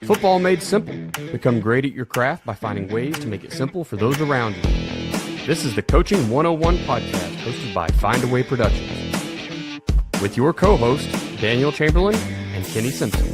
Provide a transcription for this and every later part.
Football made simple. Become great at your craft by finding ways to make it simple for those around you. This is the Coaching 101 podcast hosted by Find a Way Productions with your co-hosts Daniel Chamberlain and Kenny Simpson.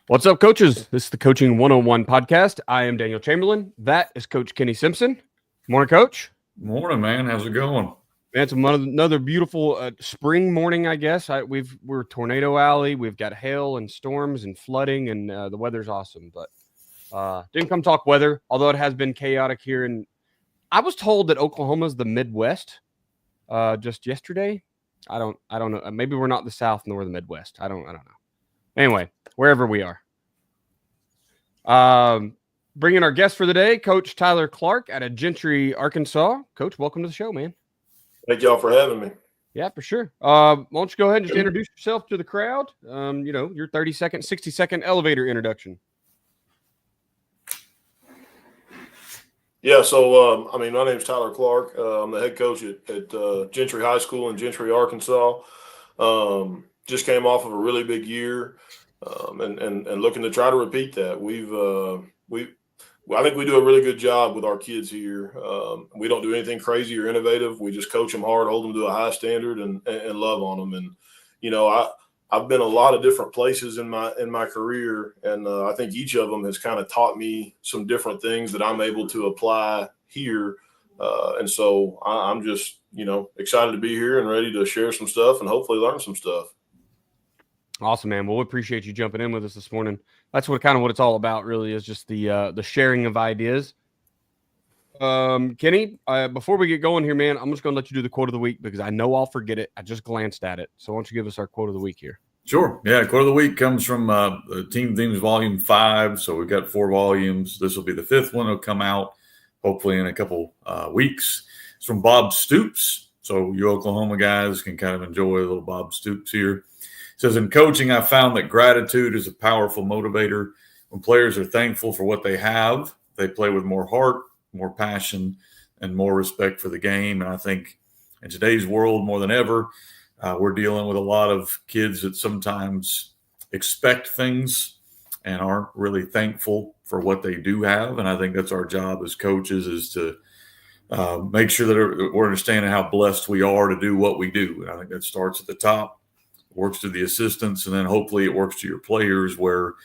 What's up, coaches? This is the Coaching 101 podcast. I am Daniel Chamberlain. That is Coach Kenny Simpson. Morning, Coach. Morning, man. How's it going? Man, it's another beautiful spring morning, I guess. We're Tornado Alley. We've got hail and storms and flooding, and the weather's awesome. But didn't come talk weather, although it has been chaotic here. And I was told that Oklahoma's the Midwest just yesterday. I don't know. Maybe we're not the South nor the Midwest. I don't know. Anyway, wherever we are. Bringing our guest for the day, Coach Tyler Clark out of Gentry, Arkansas. Coach, welcome to the show, man. Thank y'all for having me. Yeah, for sure. Why don't you go ahead and just introduce yourself to the crowd? Your 30-second, 60-second elevator introduction. Yeah, so, my name's Tyler Clark. I'm the head coach at Gentry High School in Gentry, Arkansas. Just came off of a really big year. And looking to try to repeat that. I think we do a really good job with our kids here. We don't do anything crazy or innovative. We just coach them hard, hold them to a high standard, and love on them. And I've been a lot of different places in my career, and I think each of them has kind of taught me some different things that I'm able to apply here. And so I'm just excited to be here and ready to share some stuff and hopefully learn some stuff. Awesome, man. Well, we appreciate you jumping in with us this morning. That's what it's all about, really, is just the sharing of ideas. Kenny, before we get going here, man, I'm just going to let you do the quote of the week because I know I'll forget it. I just glanced at it. So why don't you give us our quote of the week here? Sure. Yeah, quote of the week comes from Team Themes Volume 5. So we've got 4 volumes. This will be the 5th one. It'll come out hopefully in a couple weeks. It's from Bob Stoops. So you Oklahoma guys can kind of enjoy a little Bob Stoops here. It says, in coaching, I found that gratitude is a powerful motivator. When players are thankful for what they have, they play with more heart, more passion, and more respect for the game. And I think in today's world, more than ever, we're dealing with a lot of kids that sometimes expect things and aren't really thankful for what they do have. And I think that's our job as coaches, is to make sure that we're understanding how blessed we are to do what we do. And I think that starts at the top, works to the assistants, and then hopefully it works to your players where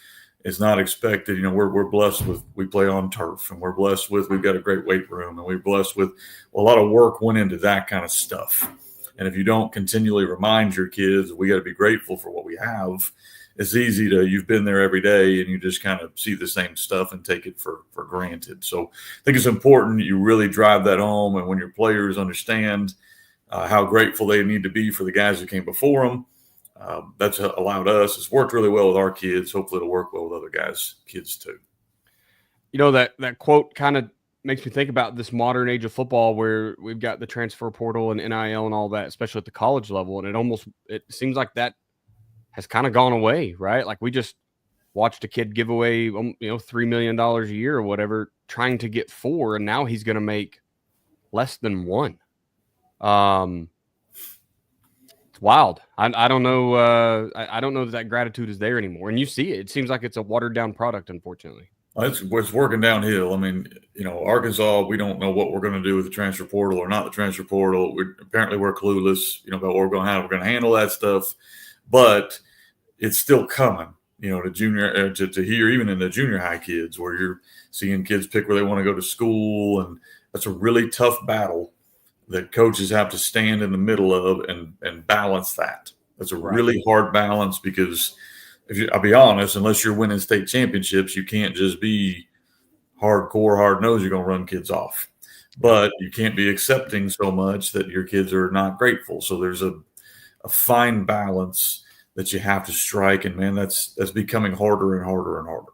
it's not expected. We're blessed with, we play on turf, and we're blessed with, we've got a great weight room, and we're blessed with a lot of work went into that kind of stuff. And if you don't continually remind your kids, we got to be grateful for what we have, it's easy to, you've been there every day and you just kind of see the same stuff and take it for granted. So I think it's important you really drive that home. And when your players understand how grateful they need to be for the guys who came before them, that's allowed us. It's worked really well with our kids. Hopefully it'll work well with other guys' kids too. That quote kind of makes me think about this modern age of football where we've got the transfer portal and NIL and all that, especially at the college level. And it seems like that has kind of gone away, right? Like we just watched a kid give away, $3 million a year or whatever, trying to get 4. And now he's going to make less than 1. It's wild. I don't know. I don't know that gratitude is there anymore. And you see it. It seems like it's a watered down product, unfortunately. It's working downhill. Arkansas, we don't know what we're going to do with the transfer portal or not the transfer portal. Apparently we're clueless, about what we're going to have. We're going to handle that stuff, but it's still coming, to junior, to here, even in the junior high kids, where you're seeing kids pick where they want to go to school. And that's a really tough battle that coaches have to stand in the middle of and balance that. That's a really hard balance because I'll be honest, unless you're winning state championships, you can't just be hardcore, hard-nosed. You're going to run kids off. But you can't be accepting so much that your kids are not grateful. So there's a fine balance that you have to strike. And, man, that's becoming harder and harder and harder.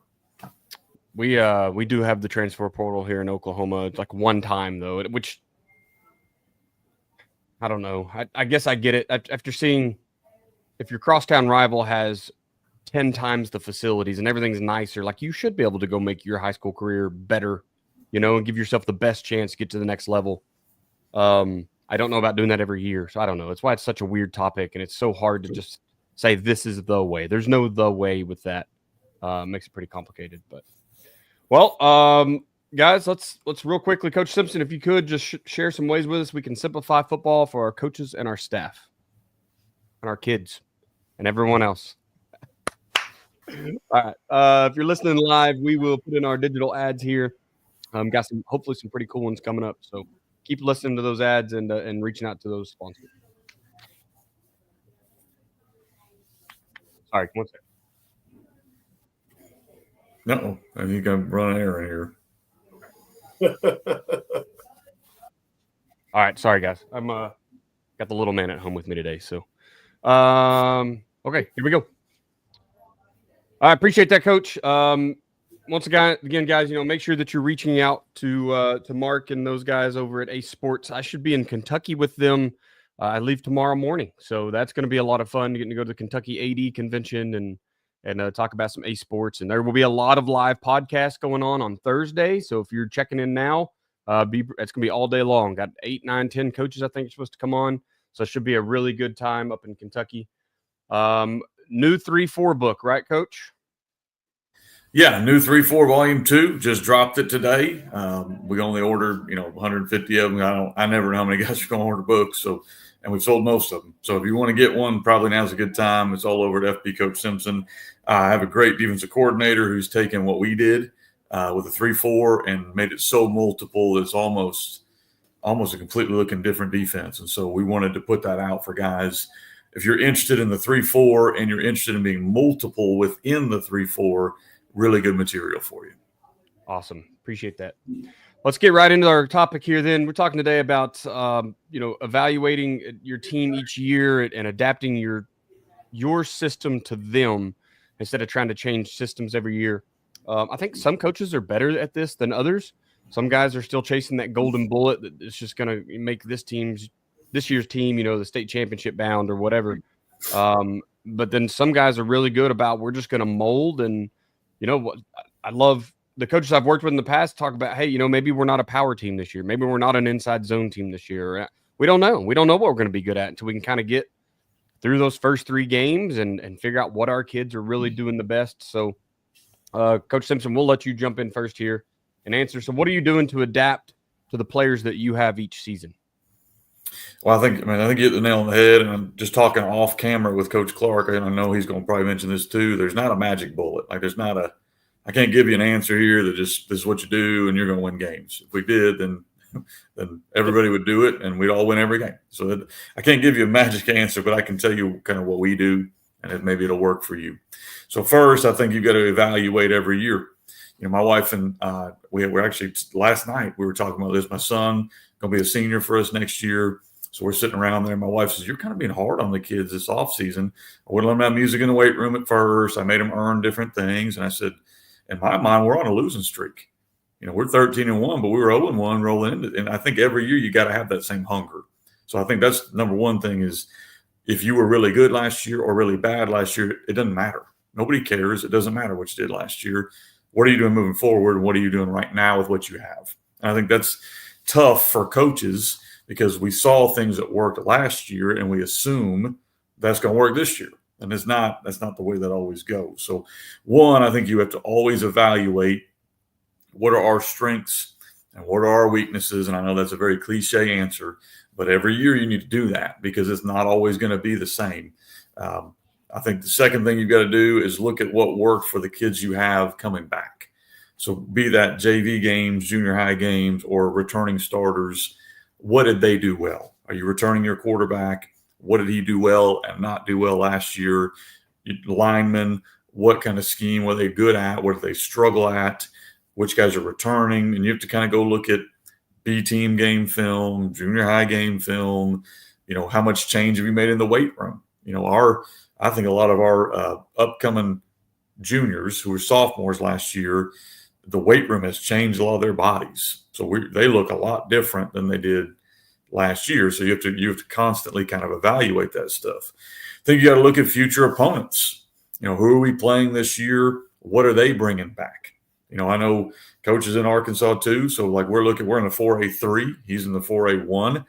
We do have the transfer portal here in Oklahoma. It's like one time, though, which I don't know. I guess I get it. After seeing if your crosstown rival has 10 times the facilities and everything's nicer, like, you should be able to go make your high school career better, and give yourself the best chance to get to the next level. I don't know about doing that every year, so I don't know. That's why it's such a weird topic, and it's so hard to just say this is the way. There's no the way with that. Makes it pretty complicated. But, well, guys, let's real quickly, Coach Simpson, if you could just share some ways with us we can simplify football for our coaches and our staff and our kids and everyone else. All right. If you're listening live, we will put in our digital ads here. Got hopefully some pretty cool ones coming up. So keep listening to those ads and reaching out to those sponsors. Sorry, one second. No, I think I'm running an error here. All right, sorry guys. I'm got the little man at home with me today. So, okay, here we go. I appreciate that, Coach. Once again, guys, make sure that you're reaching out to Mark and those guys over at Ace Sports. I should be in Kentucky with them. I leave tomorrow morning, so that's going to be a lot of fun, getting to go to the Kentucky AD convention and talk about some Ace Sports. And there will be a lot of live podcasts going on Thursday. So if you're checking in now, it's going to be all day long. Got 8, 9, 10 coaches I think are supposed to come on, so it should be a really good time up in Kentucky. New 3-4 book, right, Coach? Yeah, new 3-4 volume 2. Just dropped it today. We only ordered 150 of them. I never know how many guys are going to order books. And we've sold most of them. So if you want to get one, probably now's a good time. It's all over at FB Coach Simpson. I have a great defensive coordinator who's taken what we did with a 3-4 and made it so multiple it's almost a completely looking different defense. And so we wanted to put that out for guys. If you're interested in the 3-4 and you're interested in being multiple within the 3-4, really good material for you. Awesome. Appreciate that. Let's get right into our topic here then. We're talking today about, evaluating your team each year and adapting your system to them instead of trying to change systems every year. I think some coaches are better at this than others. Some guys are still chasing that golden bullet that is just going to make this year's team, the state championship bound or whatever. But then some guys are really good about, we're just going to mold. And, what I love the coaches I've worked with in the past talk about, hey, maybe we're not a power team this year. Maybe we're not an inside zone team this year. We don't know. We don't know what we're going to be good at until we can kind of get through those first 3 games and figure out what our kids are really doing the best. So, Coach Simpson, we'll let you jump in first here and answer. So what are you doing to adapt to the players that you have each season? Well, I think you hit the nail on the head. And I'm just talking off camera with Coach Clark, and I know he's going to probably mention this too. There's not a magic bullet. Like I can't give you an answer here that just this is what you do and you're going to win games. If we did, then everybody would do it and we'd all win every game. So I can't give you a magic answer, but I can tell you kind of what we do, and maybe it'll work for you. So first, I think you've got to evaluate every year. My wife and we were actually last night we were talking about this. My son going to be a senior for us next year. So we're sitting around there. My wife says, you're kind of being hard on the kids this offseason. I wouldn't let them have music in the weight room at first. I made them earn different things. And I said, in my mind, we're on a losing streak. We're 13-1, but we were 0-1 rolling into. And I think every year you got to have that same hunger. So I think that's number one thing is if you were really good last year or really bad last year, it doesn't matter. Nobody cares. It doesn't matter what you did last year. What are you doing moving forward? And what are you doing right now with what you have? And I think that's tough for coaches because we saw things that worked last year and we assume that's going to work this year. And that's not the way that always goes. So one, I think you have to always evaluate what are our strengths and what are our weaknesses. And I know that's a very cliche answer, but every year you need to do that because it's not always going to be the same. I think the second thing you've got to do is look at what worked for the kids you have coming back. So be that JV games, junior high games, or returning starters. What did they do well? Are you returning your quarterback? What did he do well and not do well last year? Linemen, what kind of scheme were they good at? What did they struggle at? Which guys are returning? And you have to kind of go look at B-team game film, junior high game film. How much change have you made in the weight room? I think a lot of our upcoming juniors who were sophomores last year, the weight room has changed a lot of their bodies. So they look a lot different than they did last year. So you have to constantly kind of evaluate that stuff. I think you got to look at future opponents. Who are we playing this year? What are they bringing back? I know Coach is in Arkansas too. So like we're in the 4A3. He's in the 4A1.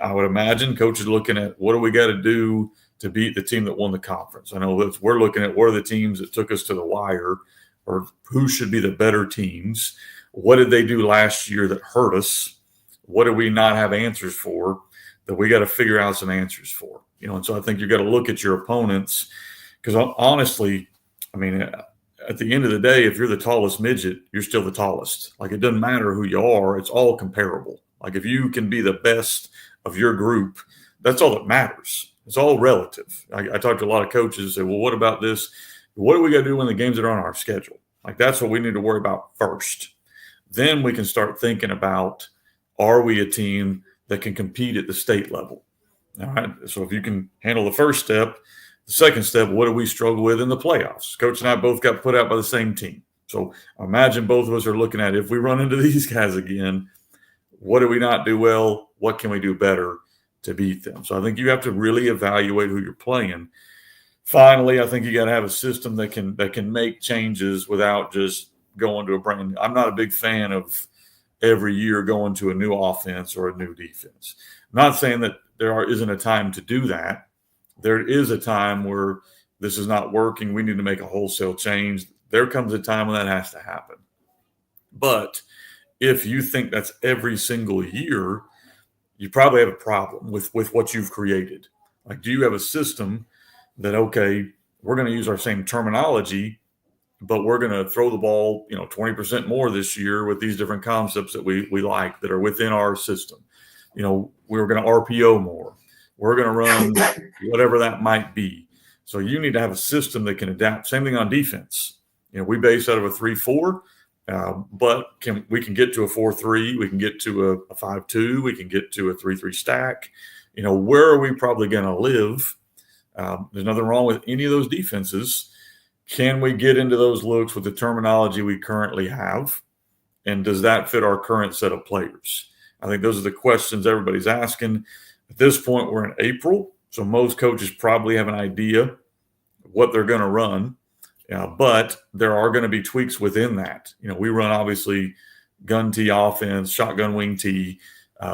I would imagine Coach is looking at what do we got to do to beat the team that won the conference. I know that we're looking at what are the teams that took us to the wire, or who should be the better teams. What did they do last year that hurt us? What do we not have answers for that we got to figure out some answers for? And so I think you got to look at your opponents, because honestly, I mean, at the end of the day, if you're the tallest midget, you're still the tallest. Like, it doesn't matter who you are. It's all comparable. Like, if you can be the best of your group, that's all that matters. It's all relative. I talk to a lot of coaches and say, well, what about this? What do we got to do when the games are on our schedule? Like, that's what we need to worry about first. Then we can start thinking about, are we a team that can compete at the state level? All right. So if you can handle the first step, the second step, what do we struggle with in the playoffs? Coach and I both got put out by the same team. So imagine both of us are looking at, if we run into these guys again, what do we not do well? What can we do better to beat them? So I think you have to really evaluate who you're playing. Finally, I think you got to have a system that can make changes without just going to a brand new. I'm not a big fan of every year going to a new offense or a new defense. I'm not saying that there isn't a time to do that. There is a time where this is not working. We need to make a wholesale change. There comes a time when that has to happen. But if you think that's every single year, you probably have a problem with what you've created. Like, do you have a system that, okay, we're going to use our same terminology, but we're going to throw the ball, 20% more this year with these different concepts that we like that are within our system. We're going to RPO more. We're going to run whatever that might be. So you need to have a system that can adapt. Same thing on defense. We base out of a 3-4, but we can get to a 4-3. We can get to a 5-2. We can get to a 3-3 stack. Where are we probably going to live? There's nothing wrong with any of those defenses. Can we get into those looks with the terminology we currently have? And does that fit our current set of players? I think those are the questions everybody's asking. At this point, we're in April, so most coaches probably have an idea of what they're going to run, but there are going to be tweaks within that. We run, obviously, gun tee offense, shotgun wing tee,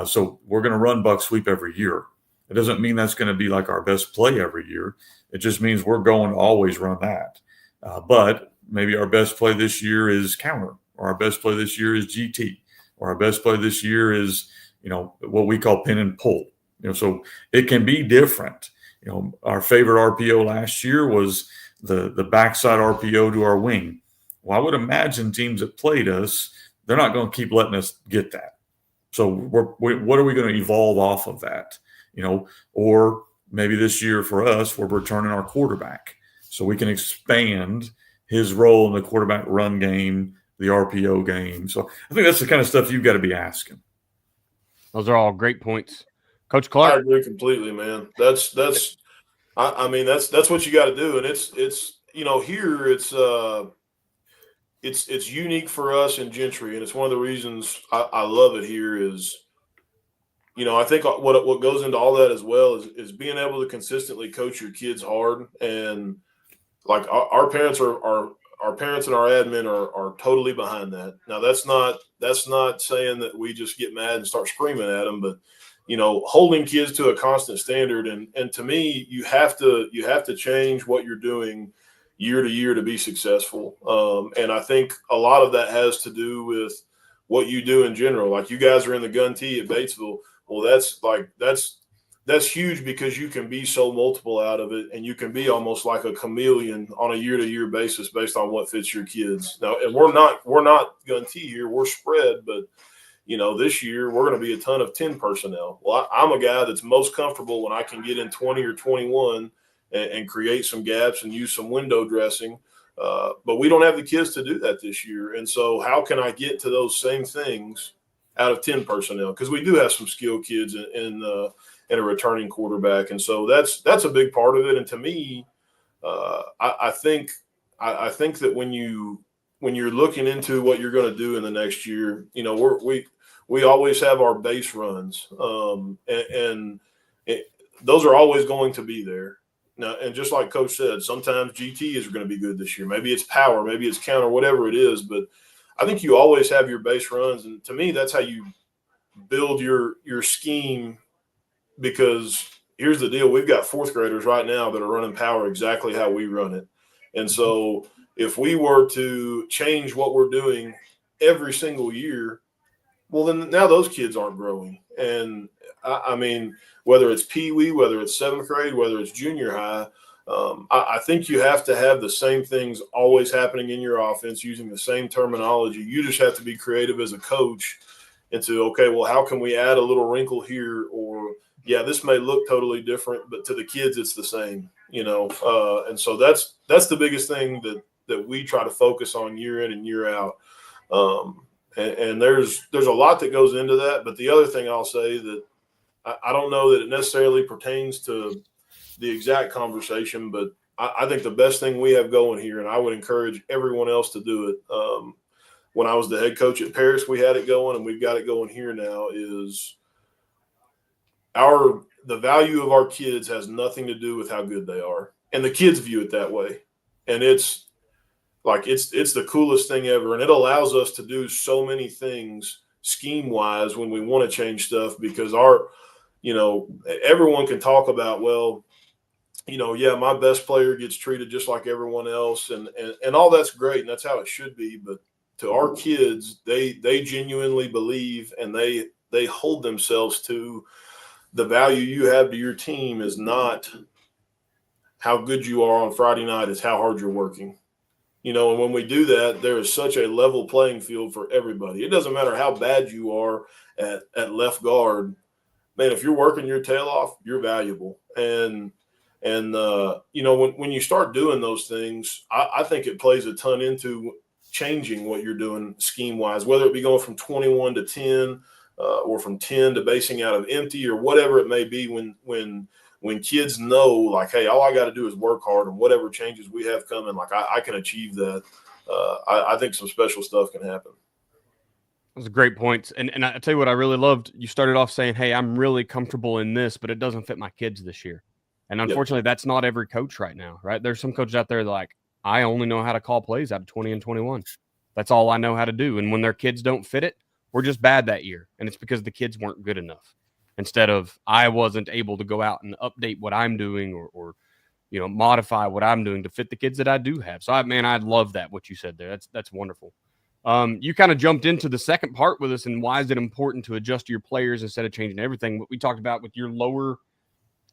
so we're going to run buck sweep every year. It doesn't mean that's going to be like our best play every year. It just means we're going to always run that. But maybe our best play this year is counter, or our best play this year is GT, or our best play this year is, what we call pin and pull. So it can be different. Our favorite RPO last year was the backside RPO to our wing. Well, I would imagine teams that played us, they're not going to keep letting us get that. So what are we going to evolve off of that? Or maybe this year for us, we're returning our quarterback, so we can expand his role in the quarterback run game, the RPO game. So I think that's the kind of stuff you've got to be asking. Those are all great points. Coach Clark. I agree completely, man. That's what you got to do. And it's here it's unique for us in Gentry. And it's one of the reasons I love it here is, I think what goes into all that as well is being able to consistently coach your kids hard. And like our parents our parents and our admin are totally behind that. Now that's not saying that we just get mad and start screaming at them, but holding kids to a constant standard. And to me, you have to change what you're doing year to year to be successful. And I think a lot of that has to do with what you do in general. Like, you guys are in the gun tee at Batesville. Well, that's huge, because you can be so multiple out of it, and you can be almost like a chameleon on a year to year basis based on what fits your kids. Now, and we're not gun tee here, we're spread, but this year we're going to be a ton of 10 personnel. Well, I'm a guy that's most comfortable when I can get in 20 or 21 and create some gaps and use some window dressing. But we don't have the kids to do that this year. And so how can I get to those same things out of 10 personnel? Because we do have some skilled kids in a returning quarterback. And so that's a big part of it. And to me, I think that when you're looking into what you're going to do in the next year, we always have our base runs, those are always going to be there. Now, and just like Coach said, sometimes GT is going to be good this year. Maybe it's power, maybe it's counter, whatever it is. But I think you always have your base runs, and to me, that's how you build your scheme. Because here's the deal: we've got fourth graders right now that are running power exactly how we run it, and so if we were to change what we're doing every single year, well, then now those kids aren't growing. And I mean, whether it's Pee Wee, whether it's seventh grade, whether it's junior high, I think you have to have the same things always happening in your offense using the same terminology. You just have to be creative as a coach into, okay, well, how can we add a little wrinkle here? Or, yeah, this may look totally different, but to the kids, it's the same, and so that's the biggest thing that we try to focus on year in and year out. And there's a lot that goes into that. But the other thing I'll say that I don't know that it necessarily pertains to the exact conversation, but I think the best thing we have going here, and I would encourage everyone else to do it. When I was the head coach at Paris, we had it going, and we've got it going here now, is the value of our kids has nothing to do with how good they are. And the kids view it that way. And it's the coolest thing ever. And it allows us to do so many things scheme-wise when we want to change stuff, because everyone can talk about, well, my best player gets treated just like everyone else, and all that's great, and that's how it should be. But to our kids, they genuinely believe, and they hold themselves to the value you have to your team is not how good you are on Friday night, it's how hard you're working. And when we do that, there is such a level playing field for everybody. It doesn't matter how bad you are at left guard. Man, if you're working your tail off, you're valuable. And when you start doing those things, I think it plays a ton into changing what you're doing scheme-wise, whether it be going from 21 to 10 or from 10 to basing out of empty or whatever it may be. When kids know, like, hey, all I got to do is work hard, and whatever changes we have coming, like I can achieve that. I think some special stuff can happen. Those are great points. And I tell you what, I really loved, you started off saying, hey, I'm really comfortable in this, but it doesn't fit my kids this year. And unfortunately, That's not every coach right now, right? There's some coaches out there that like, I only know how to call plays out of 20 and 21. That's all I know how to do. And when their kids don't fit it, we're just bad that year. And it's because the kids weren't good enough. Instead of I wasn't able to go out and update what I'm doing or modify what I'm doing to fit the kids that I do have. So, I love that, what you said there. That's wonderful. You kind of jumped into the second part with us, and why is it important to adjust your players instead of changing everything? What we talked about with your lower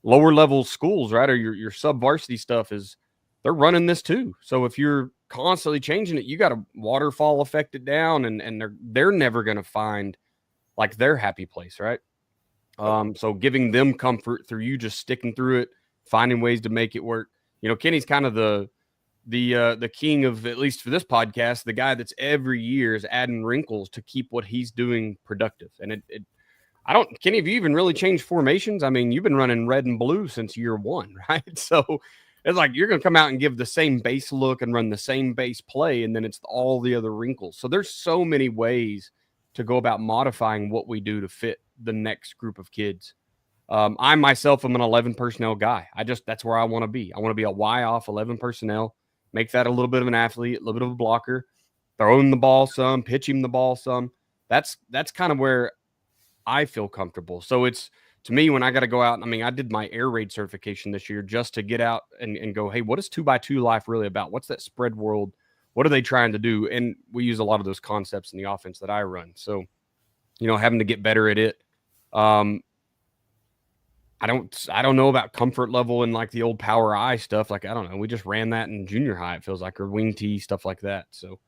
level schools, right, or your sub-varsity stuff is they're running this too. So if you're constantly changing it, you got to waterfall effect it down, and they're never going to find like their happy place, right? So giving them comfort through you just sticking through it, finding ways to make it work. Kenny's kind of the king of, at least for this podcast, the guy that's every year is adding wrinkles to keep what he's doing productive. And Kenny, have you even really changed formations? I mean, you've been running red and blue since year one, right? So it's like you're going to come out and give the same base look and run the same base play, and then it's all the other wrinkles. So there's so many ways to go about modifying what we do to fit the next group of kids. I myself am an 11 personnel guy. That's where I want to be. I want to be a Y off 11 personnel, make that a little bit of an athlete, a little bit of a blocker, throw him the ball some, pitch him the ball some. That's kind of where I feel comfortable. So it's, to me, when I got to go out, I did my air raid certification this year just to get out and go, hey, what is 2x2 life really about? What's that spread world? What are they trying to do? And we use a lot of those concepts in the offense that I run. So, having to get better at it. I don't know about comfort level and like the old power eye stuff. Like, I don't know. We just ran that in junior high, it feels like, or wing tee, stuff like that. So,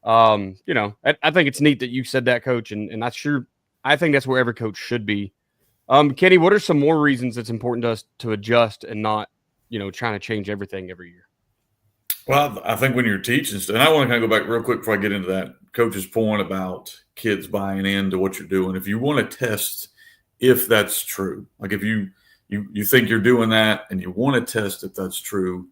I think it's neat that you said that, Coach. And I think that's where every coach should be. Kenny, what are some more reasons it's important to us to adjust and not, trying to change everything every year? Well, I think when you're teaching, and I want to kind of go back real quick before I get into that coach's point about kids buying into what you're doing. If you want to test if that's true, like if you think you're doing that and you want to test if that's true,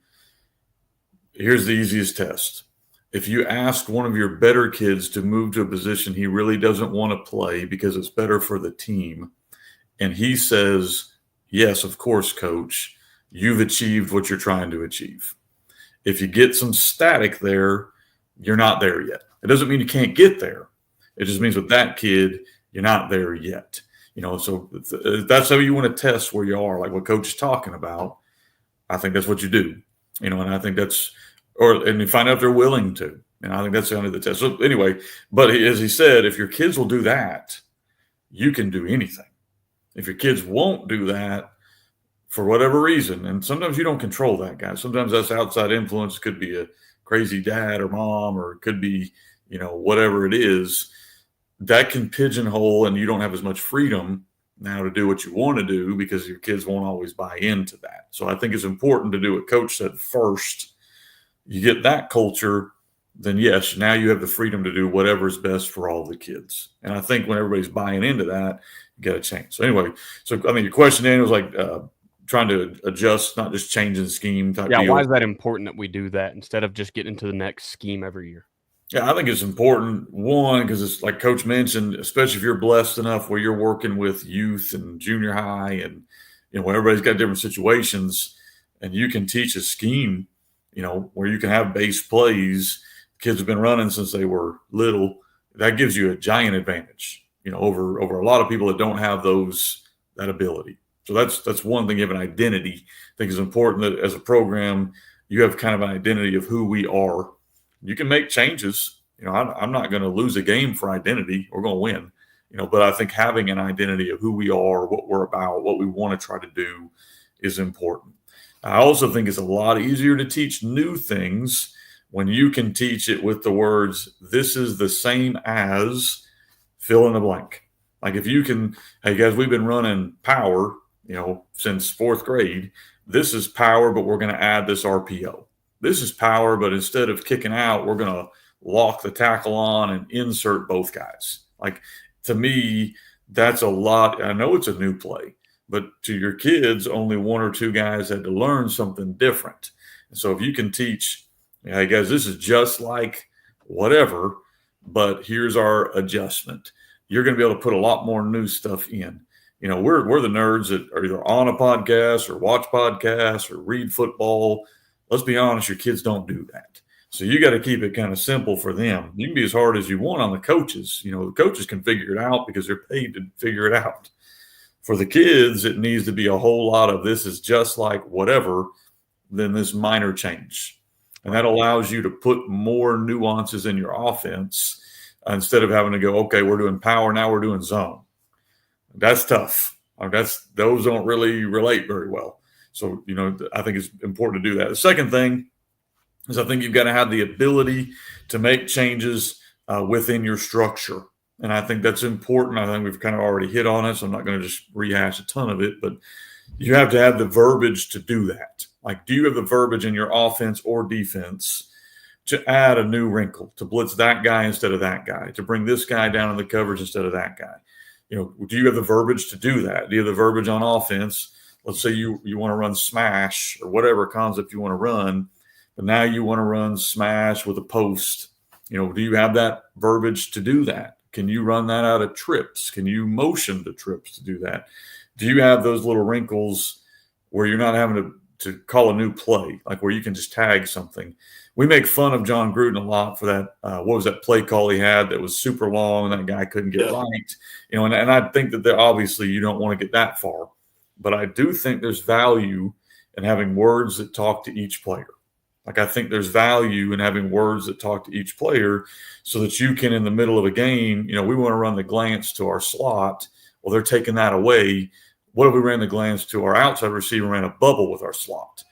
here's the easiest test. if you ask one of your better kids to move to a position he really doesn't want to play because it's better for the team, and he says, yes, of course, coach, you've achieved what you're trying to achieve. If you get some static there, you're not there yet. It doesn't mean you can't get there. It just means with that kid, you're not there yet. So that's how you want to test where you are, like what coach is talking about. I think that's what you do, and I think and you find out if they're willing to. And I think that's kind of the test. So anyway, but as he said, if your kids will do that, you can do anything. If your kids won't do that for whatever reason, and sometimes you don't control that, guy. Sometimes that's outside influence. It could be a crazy dad or mom, or it could be, whatever it is, that can pigeonhole, and you don't have as much freedom now to do what you want to do because your kids won't always buy into that. So I think it's important to do what coach said first. You get that culture, then yes, now you have the freedom to do whatever is best for all the kids. And I think when everybody's buying into that, you got to change. So anyway, your question, Daniel, was like trying to adjust, not just changing the scheme type deal. Why is that important that we do that instead of just getting into the next scheme every year? Yeah, I think it's important, one, because it's like Coach mentioned, especially if you're blessed enough where you're working with youth and junior high and, where everybody's got different situations, and you can teach a scheme, where you can have base plays. Kids have been running since they were little. That gives you a giant advantage, over a lot of people that don't have that ability. So that's one thing. You have an identity. I think it's important that as a program, you have kind of an identity of who we are. You can make changes. I'm not going to lose a game for identity. We're going to win. But I think having an identity of who we are, what we're about, what we want to try to do is important. I also think it's a lot easier to teach new things when you can teach it with the words, this is the same as fill in the blank. Like if you can, hey guys, we've been running power, since fourth grade. This is power, but we're going to add this RPO. This is power, but instead of kicking out, we're going to lock the tackle on and insert both guys. Like, to me, that's a lot. I know it's a new play, but to your kids, only one or two guys had to learn something different. And so if you can teach, hey guys, this is just like whatever, but here's our adjustment. You're going to be able to put a lot more new stuff in. We're the nerds that are either on a podcast or watch podcasts or read football. Let's be honest, your kids don't do that. So you got to keep it kind of simple for them. You can be as hard as you want on the coaches. The coaches can figure it out because they're paid to figure it out. For the kids, it needs to be a whole lot of this is just like whatever than this minor change. And that allows you to put more nuances in your offense instead of having to go, okay, we're doing power, now we're doing zone. That's tough. Those don't really relate very well. So, I think it's important to do that. The second thing is I think you've got to have the ability to make changes within your structure. And I think that's important. I think we've kind of already hit on it, so I'm not going to just rehash a ton of it, but you have to have the verbiage to do that. Like, do you have the verbiage in your offense or defense to add a new wrinkle, to blitz that guy instead of that guy, to bring this guy down in the coverage instead of that guy? Do you have the verbiage to do that? Do you have the verbiage on offense? Let's say you want to run smash or whatever concept you want to run, but now you want to run smash with a post. Do you have that verbiage to do that? Can you run that out of trips? Can you motion to trips to do that? Do you have those little wrinkles where you're not having to call a new play, like where you can just tag something? We make fun of John Gruden a lot for that. What was that play call he had that was super long and that guy couldn't get right? And I think that obviously you don't want to get that far. But I do think there's value in having words that talk to each player. Like, I think there's value in having words that talk to each player so that you can, in the middle of a game, we want to run the glance to our slot. Well, they're taking that away. What if we ran the glance to our outside receiver and ran a bubble with our slot?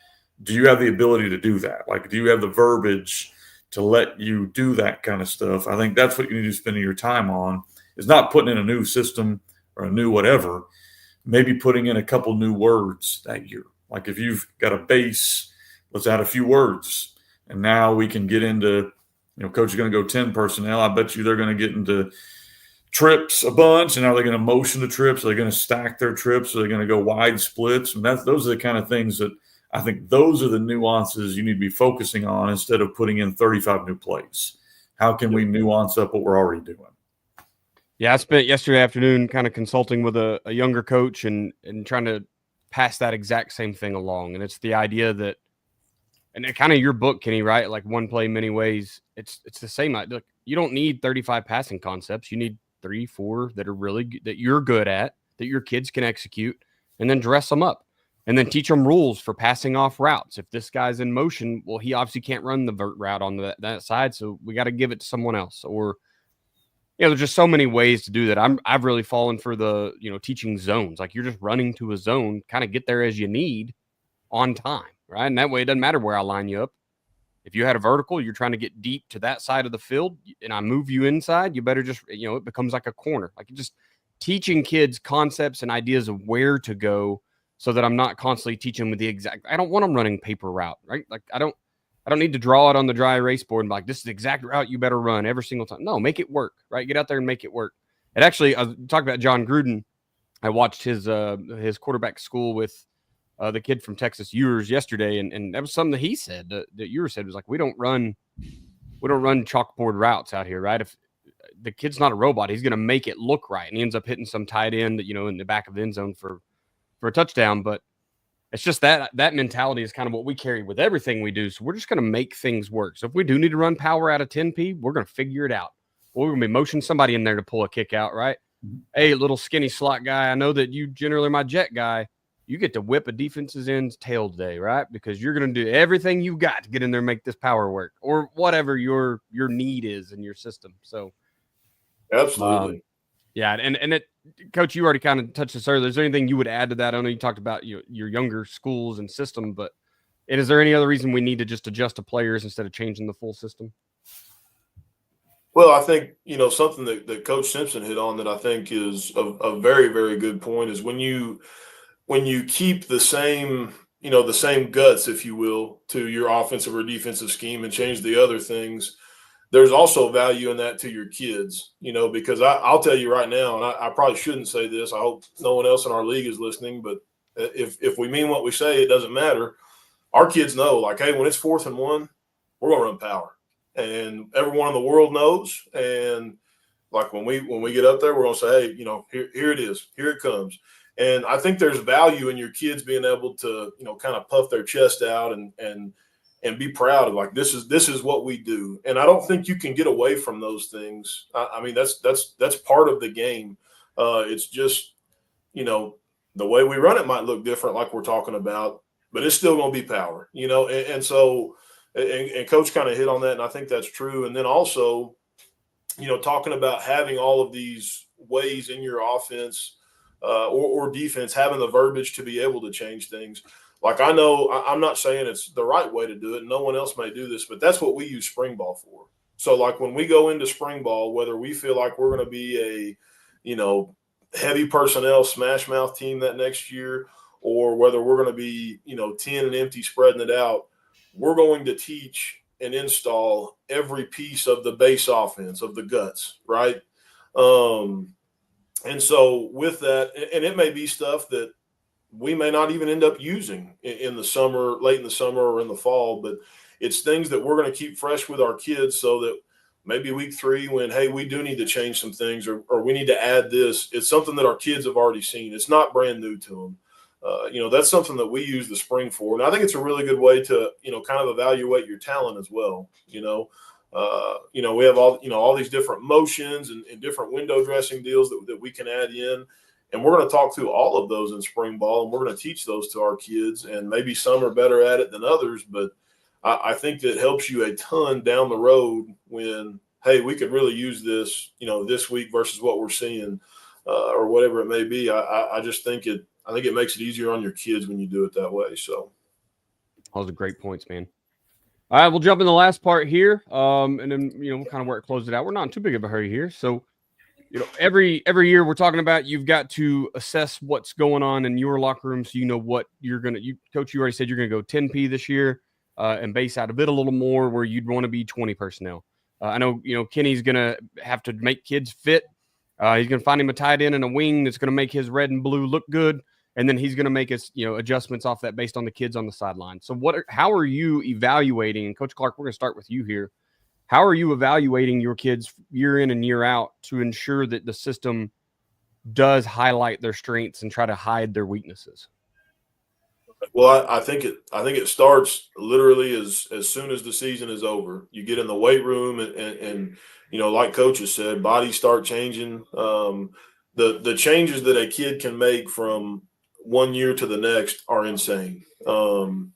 Do you have the ability to do that? Like, do you have the verbiage to let you do that kind of stuff? I think that's what you need to spend your time on, is not putting in a new system or a new whatever, maybe putting in a couple new words that year. Like, if you've got a base, let's add a few words. And now we can get into, coach is going to go 10 personnel. I bet you they're going to get into trips a bunch. And are they going to motion the trips? Are they going to stack their trips? Are they going to go wide splits? And those are the kind of things that I think those are the nuances you need to be focusing on instead of putting in 35 new plays. How can we nuance up what we're already doing? Yeah, I spent yesterday afternoon kind of consulting with a younger coach and trying to pass that exact same thing along. And it's the idea that, and kind of your book, Kenny, right? Like one play, many ways. It's the same. Look, you don't need 35 passing concepts. You need 3, 4 that are really that you're good at, that your kids can execute, and then dress them up. And then teach them rules for passing off routes. If this guy's in motion, well, he obviously can't run the vert route on that side, so we got to give it to someone else. Or, there's just so many ways to do that. I've really fallen for the, teaching zones. Like you're just running to a zone, kind of get there as you need on time, right? And that way it doesn't matter where I line you up. If you had a vertical, you're trying to get deep to that side of the field, and I move you inside, you better just, it becomes like a corner. Like just teaching kids concepts and ideas of where to go, so that I'm not constantly teaching with the exact. I don't want them running paper route, right? Like I don't need to draw it on the dry erase board and be like, this is the exact route you better run every single time. No, make it work, right? Get out there and make it work. And actually, I was talking about John Gruden. I watched his quarterback school with the kid from Texas Ewers yesterday, and that was something that he said that Ewers said was like, we don't run chalkboard routes out here, right? If the kid's not a robot, he's going to make it look right, and he ends up hitting some tight end, in the back of the end zone for a touchdown. But it's just that mentality is kind of what we carry with everything we do. So we're just going to make things work. So if we do need to run power out of 10P, we're going to figure it out. Or we're going to be motion somebody in there to pull a kick out, right? Hey, little skinny slot guy, I know that you generally are my jet guy. You get to whip a defense's end's tail today, right? Because you're going to do everything you've got to get in there and make this power work, or whatever your need is in your system. So absolutely. Yeah, and it, Coach, you already kind of touched this earlier. Is there anything you would add to that? I know you talked about your younger schools and system, but is there any other reason we need to just adjust to players instead of changing the full system? Well, I think, something that Coach Simpson hit on that I think is a very, very good point is when you keep the same, the same guts, if you will, to your offensive or defensive scheme and change the other things, there's also value in that to your kids, because I'll tell you right now, and I probably shouldn't say this. I hope no one else in our league is listening, but if we mean what we say, it doesn't matter. Our kids know, like, hey, when it's 4th and 1, we're going to run power. And everyone in the world knows. And like when we get up there, we're going to say, hey, here it is. Here it comes. And I think there's value in your kids being able to, kind of puff their chest out and be proud of, like, this is what we do. And I don't think you can get away from those things. I mean, that's part of the game. It's just, the way we run it might look different, like we're talking about, but it's still going to be power, and so, and Coach kind of hit on that. And I think that's true. And then also, talking about having all of these ways in your offense or defense, having the verbiage to be able to change things. Like, I know I'm not saying it's the right way to do it. No one else may do this, but that's what we use spring ball for. So, like, when we go into spring ball, whether we feel like we're going to be a, heavy personnel smash mouth team that next year, or whether we're going to be, 10 and empty spreading it out, we're going to teach and install every piece of the base offense of the guts, right? And so with that, and it may be stuff that we may not even end up using in the summer, late in the summer or in the fall, but it's things that we're going to keep fresh with our kids so that maybe week 3 when, hey, we do need to change some things or we need to add this, it's something that our kids have already seen. It's not brand new to them. That's something that we use the spring for. And I think it's a really good way to, kind of evaluate your talent as well. We have all these different motions and different window dressing deals that we can add in. And we're going to talk through all of those in spring ball, and we're going to teach those to our kids. And maybe some are better at it than others, but I think that helps you a ton down the road when, hey, we could really use this, this week versus what we're seeing or whatever it may be. I just think it makes it easier on your kids when you do it that way. So those are great points, man. All right, we'll jump in the last part here, and then we'll kind of work close it out. We're not in too big of a hurry here, so every year we're talking about you've got to assess what's going on in your locker room, so you know what you're gonna. Coach, you already said you're gonna go 10P this year, and base out a bit a little more where you'd want to be 20 personnel. I know Kenny's gonna have to make kids fit. He's gonna find him a tight end and a wing that's gonna make his red and blue look good. and then he's going to make us, adjustments off that based on the kids on the sideline. So how are you evaluating? And Coach Clark, we're going to start with you here. How are you evaluating your kids year in and year out to ensure that the system does highlight their strengths and try to hide their weaknesses? Well, I think it starts literally as soon as the season is over. You get in the weight room and like Coach has said, bodies start changing. The changes that a kid can make from one year to the next are insane. And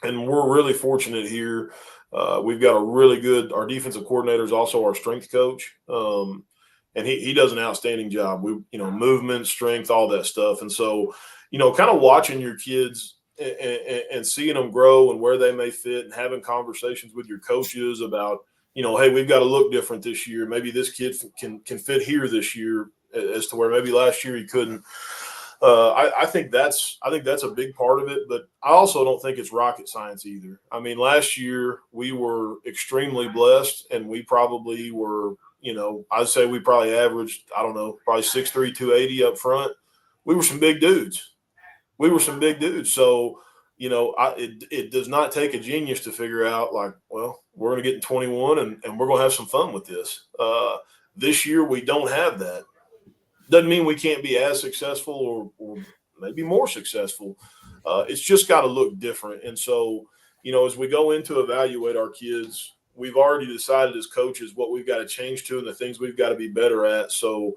we're really fortunate here. We've got our defensive coordinator is also our strength coach. And he does an outstanding job. Movement, strength, all that stuff. And so, kind of watching your kids and seeing them grow and where they may fit, and having conversations with your coaches about, hey, we've got to look different this year. Maybe this kid can fit here this year as to where maybe last year he couldn't. I think that's a big part of it, but I also don't think it's rocket science either. I mean, last year we were extremely blessed, and we probably were, I'd say we probably averaged, probably 6'3", 280 up front. We were some big dudes. So, it does not take a genius to figure out, like, well, we're going to get in 21 and we're going to have some fun with this. This year we don't have that. Doesn't mean we can't be as successful or maybe more successful. It's just got to look different. And so, as we go in to evaluate our kids, we've already decided as coaches what we've got to change to and the things we've got to be better at. So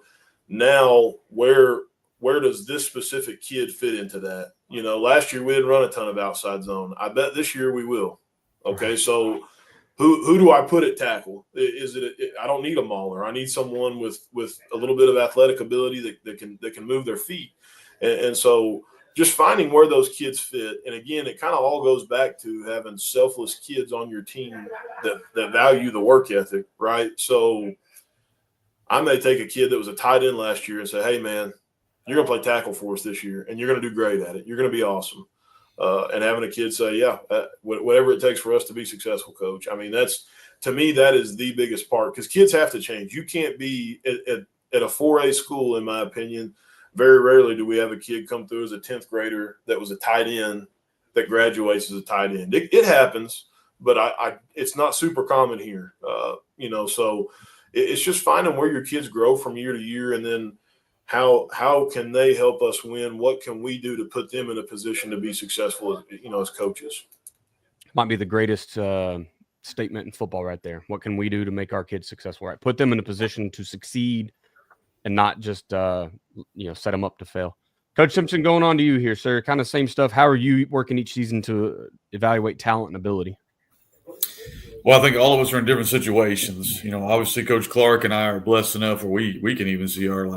now where does this specific kid fit into that? Last year we didn't run a ton of outside zone. I bet this year we will. Okay, so who do I put at tackle? I don't need a mauler. I need someone with a little bit of athletic ability that can move their feet. And so just finding where those kids fit. And again, it kind of all goes back to having selfless kids on your team that value the work ethic, right? So I may take a kid that was a tight end last year and say, hey, man, you're going to play tackle for us this year, and you're going to do great at it. You're going to be awesome. And having a kid say, yeah, whatever it takes for us to be successful, coach. I mean, to me, that is the biggest part, because kids have to change. You can't be at a 4A school, in my opinion. Very rarely do we have a kid come through as a 10th grader that was a tight end that graduates as a tight end. It happens, but it's not super common here. So it's just finding where your kids grow from year to year, and then how can they help us win? What can we do to put them in a position to be successful, as coaches? Might be the greatest statement in football right there. What can we do to make our kids successful? Right, put them in a position to succeed, and not just set them up to fail. Coach Simpson, going on to you here, sir. Kind of same stuff. How are you working each season to evaluate talent and ability? Well, I think all of us are in different situations. Obviously Coach Clark and I are blessed enough where we can even see our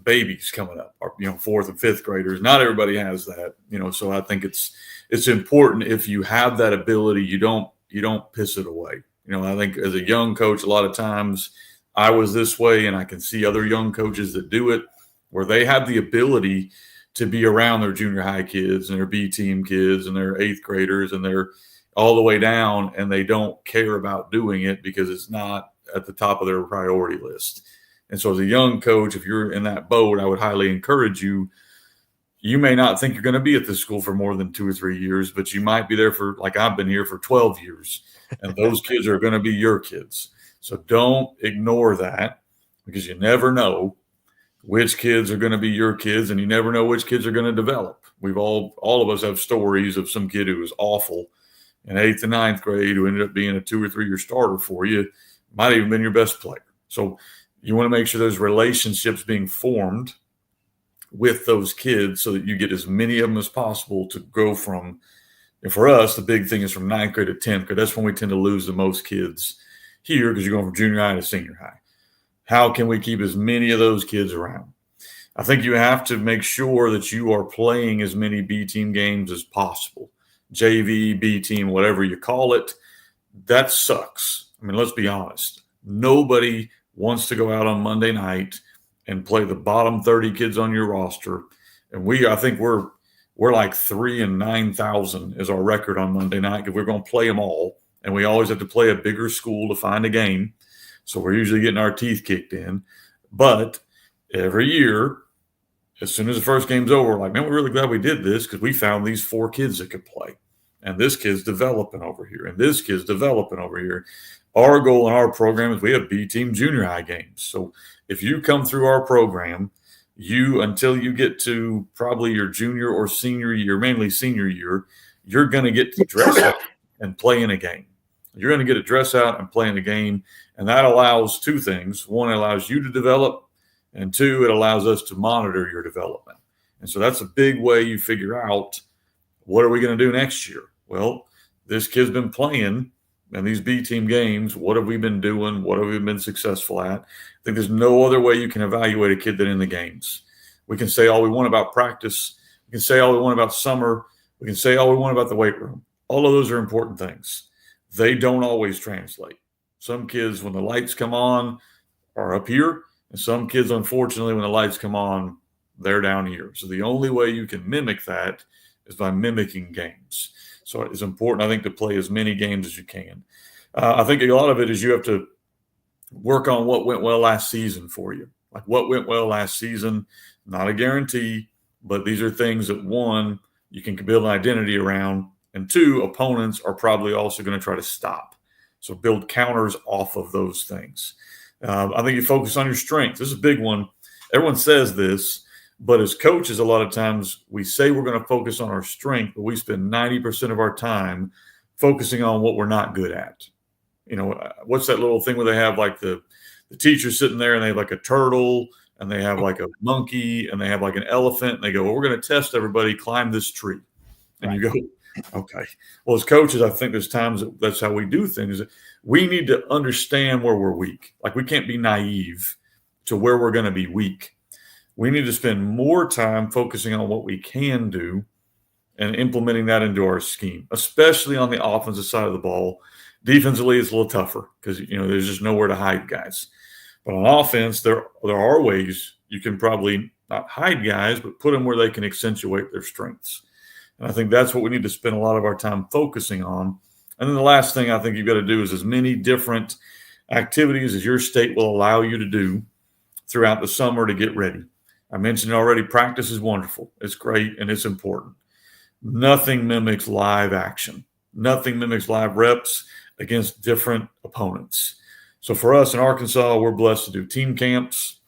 babies coming up, or 4th and 5th graders. Not everybody has that, so I think it's important, if you have that ability, you don't piss it away. I think as a young coach, a lot of times I was this way, and I can see other young coaches that do it, where they have the ability to be around their junior high kids and their B team kids and their 8th graders, and they're all the way down, and they don't care about doing it because it's not at the top of their priority list. And so as a young coach, if you're in that boat, I would highly encourage you. You may not think you're going to be at this school for more than 2 or 3 years, but you might be there for, like I've been here for 12 years, and those kids are going to be your kids. So don't ignore that, because you never know which kids are going to be your kids, and you never know which kids are going to develop. All of us have stories of some kid who was awful in 8th and 9th grade who ended up being a 2 or 3 year starter for you. Might even been your best player. So you want to make sure there's relationships being formed with those kids so that you get as many of them as possible to go from. And for us, the big thing is from 9th grade to 10th grade. That's when we tend to lose the most kids here, because you're going from junior high to senior high. How can we keep as many of those kids around? I think you have to make sure that you are playing as many B team games as possible. JV, B team, whatever you call it. That sucks. I mean, let's be honest. Nobody wants to go out on Monday night and play the bottom 30 kids on your roster. And I think we're like 3 and 9,000 is our record on Monday night, because we're going to play them all. And we always have to play a bigger school to find a game. So we're usually getting our teeth kicked in. But every year, as soon as the first game's over, we're like, man, we're really glad we did this because we found these 4 kids that could play. And this kid's developing over here. And this kid's developing over here. Our goal in our program is we have B-team junior high games. So if you come through our program, until you get to probably your junior or senior year, mainly senior year, you're going to get to dress out and play in a game. You're going to get to dress out and play in a game. And that allows 2 things. 1, it allows you to develop. And 2, it allows us to monitor your development. And so that's a big way you figure out, what are we going to do next year? Well, this kid's been playing in these B-team games. What have we been doing? What have we been successful at? I think there's no other way you can evaluate a kid than in the games. We can say all we want about practice. We can say all we want about summer. We can say all we want about the weight room. All of those are important things. They don't always translate. Some kids, when the lights come on, are up here. And some kids, unfortunately, when the lights come on, they're down here. So the only way you can mimic that is by mimicking games. So it's important, I think, to play as many games as you can. I think a lot of it is you have to work on what went well last season for you. Like what went well last season, not a guarantee, but these are things that, 1, you can build an identity around, and 2, opponents are probably also going to try to stop. So build counters off of those things. I think you focus on your strengths. This is a big one. Everyone says this, but as coaches, a lot of times we say we're going to focus on our strength, but we spend 90% of our time focusing on what we're not good at. You know, what's that little thing where they have like the teacher sitting there and they have like a turtle and they have like a monkey and they have like an elephant and they go, well, we're going to test everybody, climb this tree. And you go, okay. Well, as coaches, I think there's times that's how we do things. We need to understand where we're weak. Like we can't be naive to where we're going to be weak. We need to spend more time focusing on what we can do and implementing that into our scheme, especially on the offensive side of the ball. Defensively, it's a little tougher because, you know, there's just nowhere to hide guys. But on offense, there are ways you can probably not hide guys, but put them where they can accentuate their strengths. And I think that's what we need to spend a lot of our time focusing on. And then the last thing I think you've got to do is as many different activities as your state will allow you to do throughout the summer to get ready. I mentioned already, practice is wonderful. It's great and it's important. Nothing mimics live action. Nothing mimics live reps against different opponents. So for us in Arkansas, we're blessed to do team camps.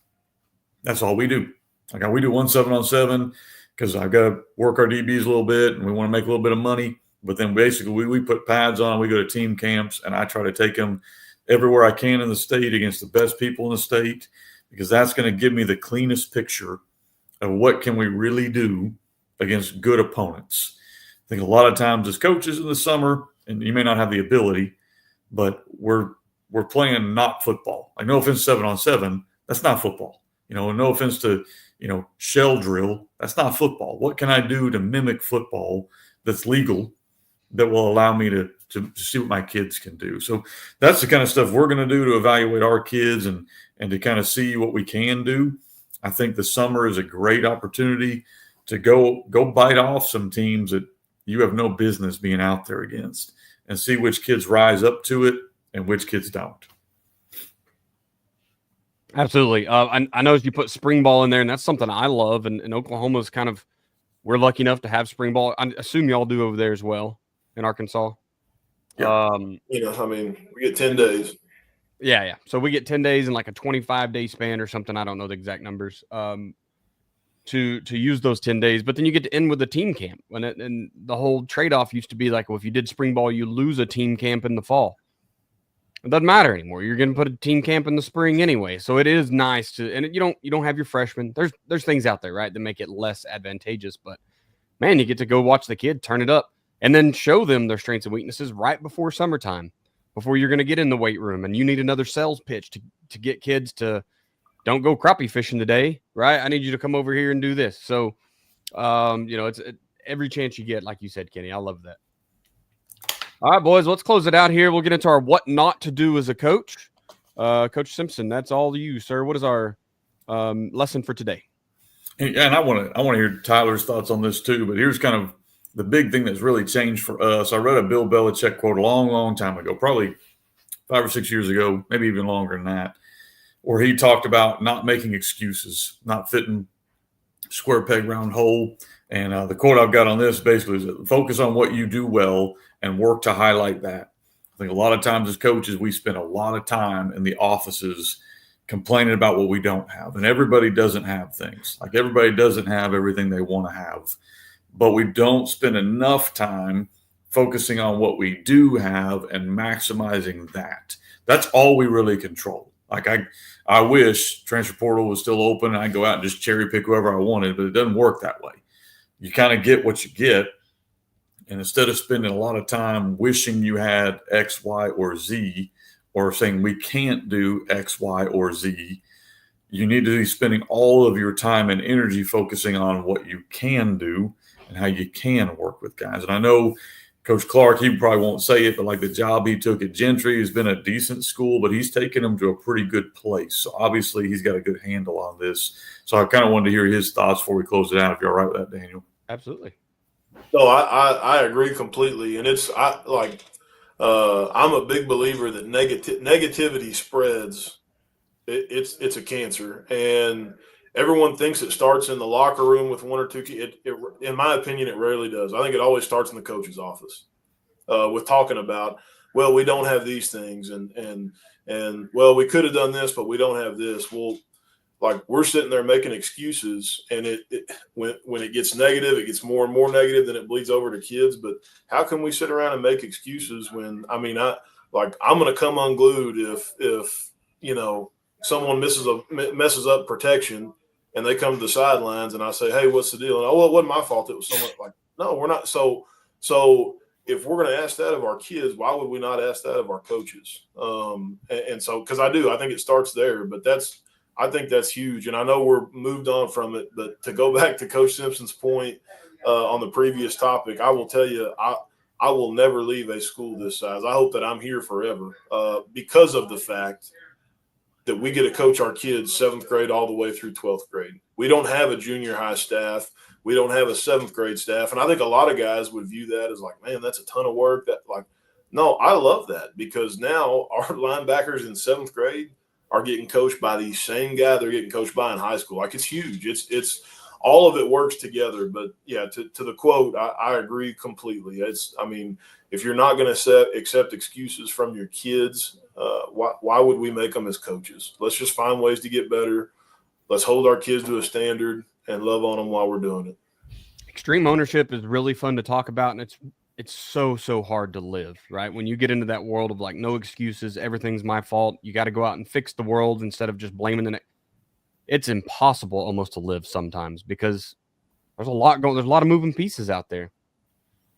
That's all we do. Like we do 1 7-on-7 because I've got to work our DBs a little bit and we want to make a little bit of money. But then basically we put pads on, we go to team camps, and I try to take them everywhere I can in the state against the best people in the state, because that's going to give me the cleanest picture of what can we really do against good opponents. I think a lot of times as coaches in the summer, and you may not have the ability, but we're playing not football. Like, no offense, 7-on-7, that's not football. You know, no offense to, you know, shell drill, that's not football. What can I do to mimic football that's legal that will allow me to see what my kids can do? So that's the kind of stuff we're going to do to evaluate our kids and to kind of see what we can do. I think the summer is a great opportunity to go bite off some teams that you have no business being out there against and see which kids rise up to it and which kids don't. Absolutely. I know you put spring ball in there, and that's something I love. And Oklahoma's kind of, we're lucky enough to have spring ball. I assume y'all do over there as well in Arkansas. Yeah. You know, I mean, we get 10 days. Yeah. So we get 10 days in like a 25-day span or something. I don't know the exact numbers to use those 10 days. But then you get to end with a team camp. And the whole trade-off used to be like, well, if you did spring ball, you lose a team camp in the fall. It doesn't matter anymore. You're going to put a team camp in the spring anyway. So it is nice to, and you don't have your freshmen. There's things out there, right, that make it less advantageous. But man, you get to go watch the kid turn it up and then show them their strengths and weaknesses right before summertime, before you're going to get in the weight room and you need another sales pitch to get kids to don't go crappie fishing today, right? I need you to come over here and do this. So, it's every chance you get, like you said, Kenny. I love that. All right, boys, let's close it out here. We'll get into our what not to do as a coach. Coach Simpson, that's all you, sir. What is our lesson for today? And I want to hear Tyler's thoughts on this too, but here's kind of the big thing that's really changed for us. I read a Bill Belichick quote a long time ago, probably 5 or 6 years ago, maybe even longer than that, where he talked about not making excuses, not fitting square peg round hole. And the quote I've got on this basically is focus on what you do well and work to highlight that. I think a lot of times as coaches, we spend a lot of time in the offices complaining about what we don't have. And everybody doesn't have things. Like everybody doesn't have everything they want to have. But we don't spend enough time focusing on what we do have and maximizing that. That's all we really control. Like I wish transfer portal was still open and I go out and just cherry pick whoever I wanted, but it doesn't work that way. You kind of get what you get. And instead of spending a lot of time wishing you had X, Y, or Z, or saying we can't do X, Y, or Z, you need to be spending all of your time and energy focusing on what you can do and how you can work with guys. And I know Coach Clark, he probably won't say it, but like the job he took at Gentry has been a decent school, but he's taken them to a pretty good place. So obviously he's got a good handle on this. So I kind of wanted to hear his thoughts before we close it out, if you're all right with that, Daniel. Absolutely. No, I agree completely. And I'm a big believer that negativity spreads. It's a cancer. And everyone thinks it starts in the locker room with one or two kids. In my opinion, it rarely does. I think it always starts in the coach's office with talking about, well, we don't have these things, and well, we could have done this, but we don't have this. Well, like we're sitting there making excuses, and when it gets negative, it gets more and more negative, then it bleeds over to kids. But how can we sit around and make excuses when I'm going to come unglued if someone messes up protection and they come to the sidelines and I say, hey, what's the deal? And, well, it wasn't my fault. It was someone like, no, we're not. So if we're going to ask that of our kids, why would we not ask that of our coaches? And so, cause I think it starts there, but I think that's huge. And I know we're moved on from it, but to go back to Coach Simpson's point on the previous topic, I will tell you, I will never leave a school this size. I hope that I'm here forever because of the fact that we get to coach our kids 7th grade all the way through 12th grade. We don't have a junior high staff. We don't have a 7th grade staff. And I think a lot of guys would view that as like, man, that's a ton of work. No, I love that because now our linebackers in 7th grade are getting coached by the same guy they're getting coached by in high school. Like it's huge. It's all of it works together. But yeah, to the quote, I agree completely. If you're not going to accept excuses from your kids, why would we make them as coaches? Let's just find ways to get better. Let's hold our kids to a standard and love on them while we're doing it. Extreme ownership is really fun to talk about, and it's so hard to live, right? When you get into that world of like no excuses, everything's my fault. You got to go out and fix the world instead of just blaming the next. It's impossible almost to live sometimes because there's a lot of moving pieces out there,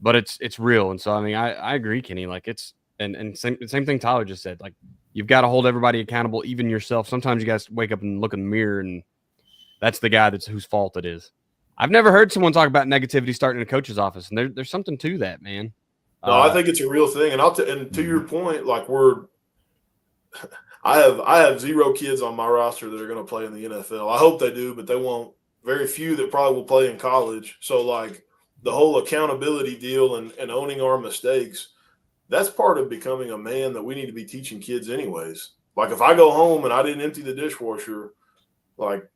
but it's real. And so, I agree, Kenny, like and same thing Tyler just said, like you've got to hold everybody accountable, even yourself. Sometimes you guys wake up and look in the mirror and that's the guy whose fault it is. I've never heard someone talk about negativity starting in a coach's office, and there's something to that, man. No, I think it's a real thing, and to your point, like I have 0 kids on my roster that are going to play in the NFL. I hope they do, but they won't. Very few that probably will play in college. So like the whole accountability deal and owning our mistakes, that's part of becoming a man that we need to be teaching kids anyways. Like if I go home and I didn't empty the dishwasher, like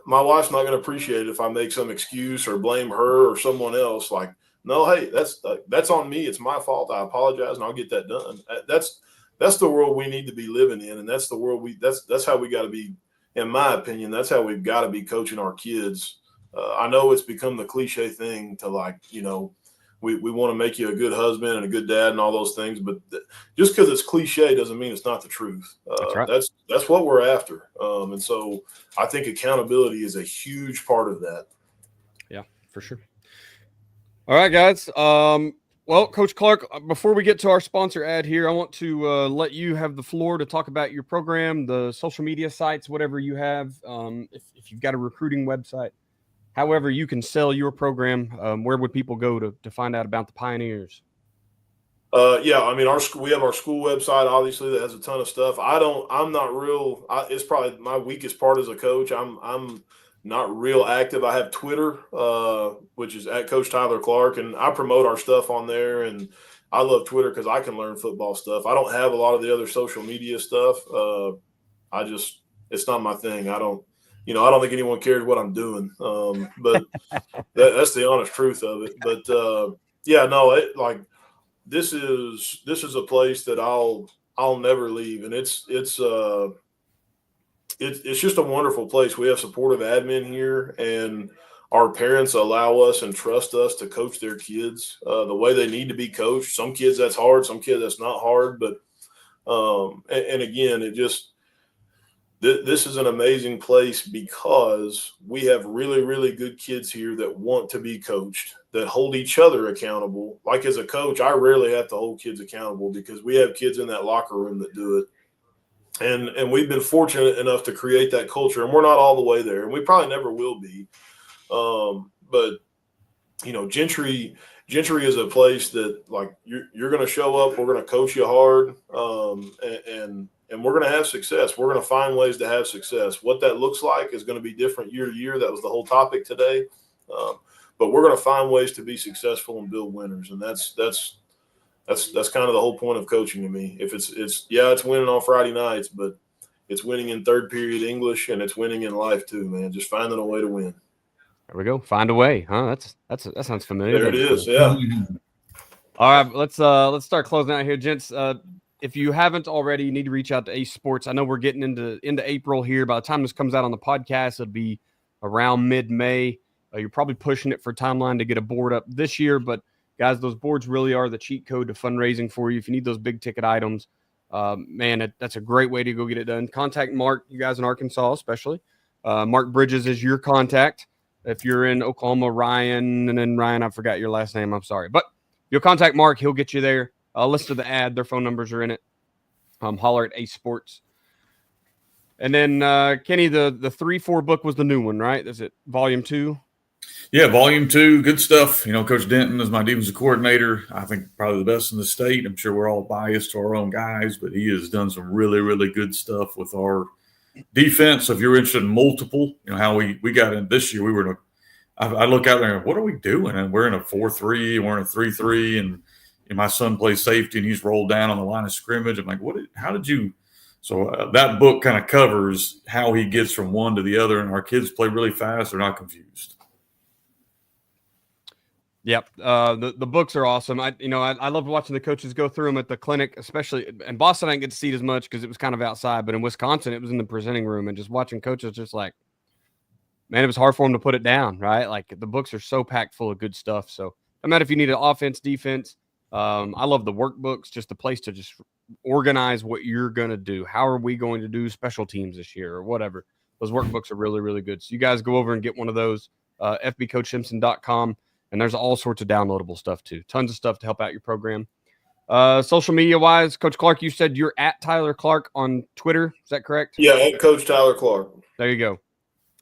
my wife's not going to appreciate it if I make some excuse or blame her or someone else. Like, no, hey, that's on me. It's my fault. I apologize, and I'll get that done. That's the world we need to be living in, and that's the world that's how we got to be. In my opinion, that's how we've got to be coaching our kids. I know it's become the cliche thing to we want to make you a good husband and a good dad and all those things, but just because it's cliche doesn't mean it's not the truth. That's right. That's what we're after. And so I think accountability is a huge part of that. Yeah, for sure. All right, guys. Well, Coach Clark, before we get to our sponsor ad here, I want to let you have the floor to talk about your program, the social media sites, whatever you have. If you've got a recruiting website, however you can sell your program, where would people go to find out about the Pioneers? Yeah, we have our school website, obviously, that has a ton of stuff. It's probably my weakest part as a coach. I'm not real active. I have Twitter, which is at Coach Tyler Clark, and I promote our stuff on there. And I love Twitter because I can learn football stuff. I don't have a lot of the other social media stuff. It's not my thing. I don't think anyone cares what I'm doing. But that's the honest truth of it. But this is a place that I'll never leave, and it's just a wonderful place. We have supportive admin here, and our parents allow us and trust us to coach their kids the way they need to be coached. Some kids that's hard, some kids that's not hard, but and again, this is an amazing place because we have really, really good kids here that want to be coached, that hold each other accountable. Like as a coach, I rarely have to hold kids accountable because we have kids in that locker room that do it. And we've been fortunate enough to create that culture, and we're not all the way there, and we probably never will be. But Gentry is a place that like you're going to show up. We're going to coach you hard, and we're going to have success. We're going to find ways to have success. What that looks like is going to be different year to year. That was the whole topic today. But we're going to find ways to be successful and build winners, and that's kind of the whole point of coaching to me. If it's winning on Friday nights, but it's winning in third period English, and it's winning in life too, man. Just finding a way to win. There we go. Find a way, huh? That sounds familiar. There it is. Yeah. All right, let's start closing out here, gents. If you haven't already, you need to reach out to Ace Sports. I know we're getting into April here. By the time this comes out on the podcast, it'll be around mid-May. You're probably pushing it for timeline to get a board up this year, but guys, those boards really are the cheat code to fundraising for you. If you need those big ticket items, man, that's a great way to go get it done. Contact Mark, you guys in Arkansas especially. Mark Bridges is your contact. If you're in Oklahoma, Ryan, I forgot your last name. I'm sorry. But you'll contact Mark. He'll get you there. List of the ad. Their phone numbers are in it. Holler at Ace Sports. And then, Kenny, the 3-4 book was the new one, right? Is it volume 2? Yeah, volume 2. Good stuff. Coach Denton is my defensive coordinator. I think probably the best in the state. I'm sure we're all biased to our own guys, but he has done some really, really good stuff with our defense. If you're interested in multiple, how we got in this year, we were I look out there and what are we doing? And we're in a 4-3, we're in a 3-3, and my son plays safety and he's rolled down on the line of scrimmage. I'm like, how did you? So that book kind of covers how he gets from one to the other, and our kids play really fast. They're not confused. Yep. The books are awesome. I loved watching the coaches go through them at the clinic, especially in Boston. I didn't get to see it as much because it was kind of outside, but in Wisconsin, it was in the presenting room, and just watching coaches just like, man, it was hard for them to put it down, right? Like the books are so packed full of good stuff. So no matter if you need an offense, defense, I love the workbooks, just a place to just organize what you're going to do. How are we going to do special teams this year or whatever? Those workbooks are really, really good. So you guys go over and get one of those, fbcoachsimpson.com. And there's all sorts of downloadable stuff too. Tons of stuff to help out your program. Social media wise, Coach Clark, you said you're at Tyler Clark on Twitter. Is that correct? Yeah, at Coach Tyler Clark. There you go.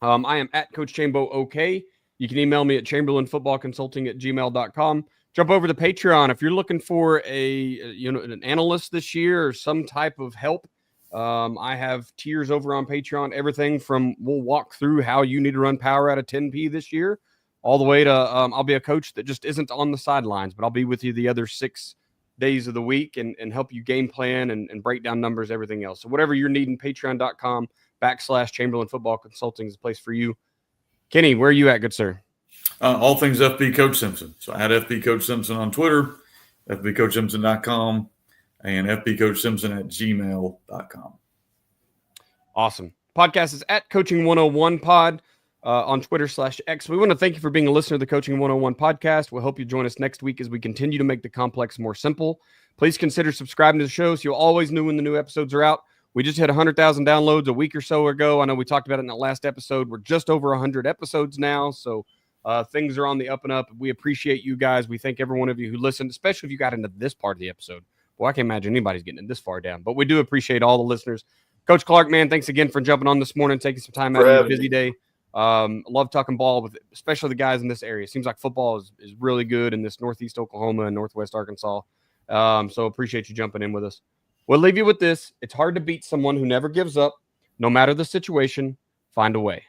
I am at Coach Chambo OK. You can email me at chamberlainfootballconsulting@gmail.com. Jump over to Patreon if you're looking for an analyst this year or some type of help. I have tiers over on Patreon. Everything from we'll walk through how you need to run power out of 10P this year, all the way to I'll be a coach that just isn't on the sidelines, but I'll be with you the other 6 days of the week and help you game plan and break down numbers, everything else. So whatever you're needing, patreon.com/Chamberlain Football Consulting is the place for you. Kenny, where are you at, good sir? All things FB Coach Simpson. So at FB Coach Simpson on Twitter, FBCoachSimpson.com, and FBCoachSimpson@gmail.com. Awesome. Podcast is at Coaching 101 Pod. On Twitter/X. We want to thank you for being a listener to the Coaching 101 podcast. We hope you join us next week as we continue to make the complex more simple. Please consider subscribing to the show so you'll always know when the new episodes are out. We just hit 100,000 downloads a week or so ago. I know we talked about it in the last episode. We're just over 100 episodes now, so things are on the up and up. We appreciate you guys. We thank every one of you who listened, especially if you got into this part of the episode. Well, I can't imagine anybody's getting it this far down, but we do appreciate all the listeners. Coach Clark, man, thanks again for jumping on this morning, taking some time out of your busy day. Love talking ball with especially the guys in this area. Seems like football is really good in this Northeast Oklahoma and Northwest Arkansas. So appreciate you jumping in with us. We'll leave you with this. It's hard to beat someone who never gives up. No matter the situation, find a way.